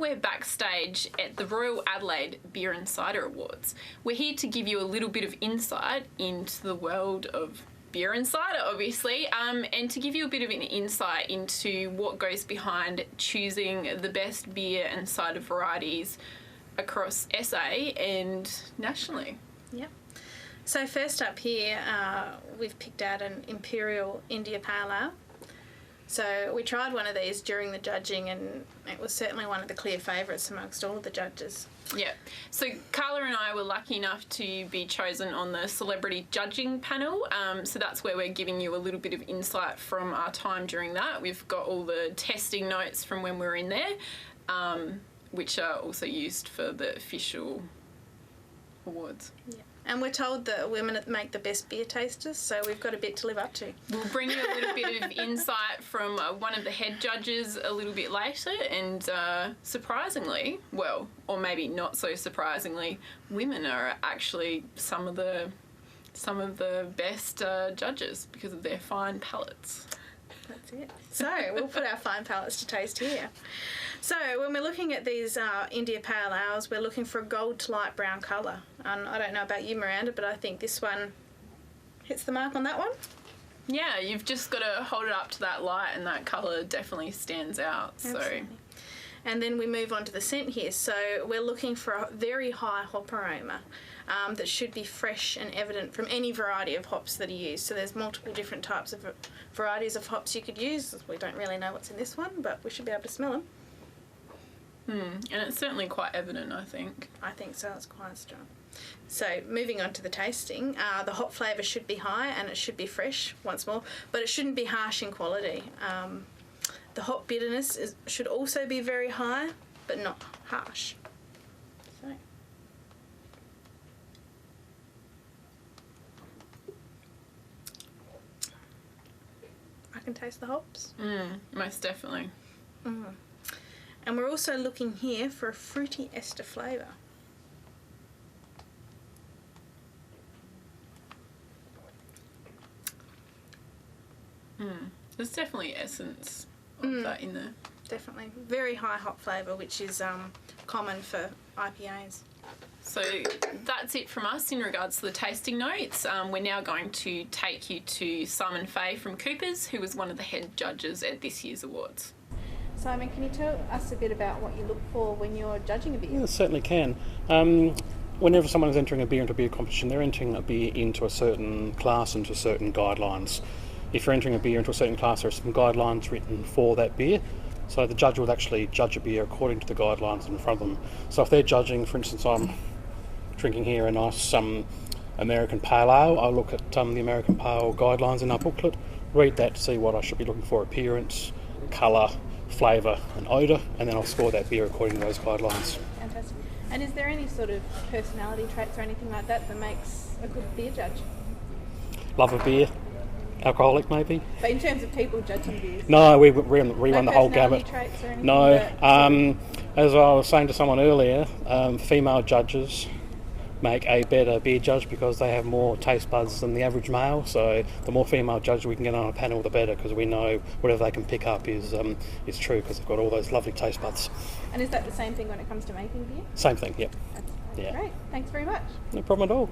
we're backstage at the Royal Adelaide Beer and Cider Awards. We're here to give you a little bit of insight into the world of beer and cider, obviously, and to give you a bit of an insight into what goes behind choosing the best beer and cider varieties across SA and nationally. Yep. So first up here, we've picked out an Imperial India Pale Ale. So we tried one of these during the judging, and it was certainly one of the clear favourites amongst all of the judges. Yeah. So Carla and I were lucky enough to be chosen on the celebrity judging panel. So that's where we're giving you a little bit of insight from our time during that. We've got all the testing notes from when we were in there, which are also used for the official awards. Yeah. And we're told that women make the best beer tasters, so we've got a bit to live up to. We'll bring you a little bit of insight from one of the head judges a little bit later, and surprisingly, well, or maybe not so surprisingly, women are actually some of the best judges because of their fine palates. That's it. So we'll put our fine palates to taste here. So when we're looking at these India Pale Ales, we're looking for a gold to light brown colour. And I don't know about you, Miranda, but I think this one hits the mark on that one. Yeah, you've just got to hold it up to that light, and that colour definitely stands out. Absolutely. So. And then we move on to the scent here. So we're looking for a very high hop aroma that should be fresh and evident from any variety of hops that are used. So there's multiple different types of varieties of hops you could use. We don't really know what's in this one, but we should be able to smell them. And it's certainly quite evident, I think. I think so, it's quite strong. So moving on to the tasting, the hop flavour should be high and it should be fresh, once more, but it shouldn't be harsh in quality. The hop bitterness should also be very high, but not harsh. So. I can taste the hops. Most definitely. And we're also looking here for a fruity ester flavour. There's definitely essence of that in there. Definitely. Very high hop flavour, which is common for IPAs. So that's it from us in regards to the tasting notes. We're now going to take you to Simon Fay from Coopers, who was one of the head judges at this year's awards. Simon, can you tell us a bit about what you look for when you're judging a beer? Yeah, certainly can. Whenever someone is entering a beer into a beer competition, they're entering a beer into a certain class, into certain guidelines. If you're entering a beer into a certain class, there are some guidelines written for that beer. So the judge will actually judge a beer according to the guidelines in front of them. So if they're judging, for instance, I'm drinking here a nice American Pale Ale, I'll look at the American Pale guidelines in our booklet, read that to see what I should be looking for: appearance, colour, flavour and odour, and then I'll score that beer according to those guidelines. Fantastic. And is there any sort of personality traits or anything like that that makes a good beer judge? Love of beer, alcoholic maybe. But in terms of people judging beers? No, we run the whole gamut. Traits or anything? No, as I was saying to someone earlier, female judges make a better beer judge because they have more taste buds than the average male. So the more female judges we can get on a panel, the better, because we know whatever they can pick up is true, because they've got all those lovely taste buds. And is that the same thing when it comes to making beer? Same thing, yep. That's yeah. Great. Thanks very much. No problem at all.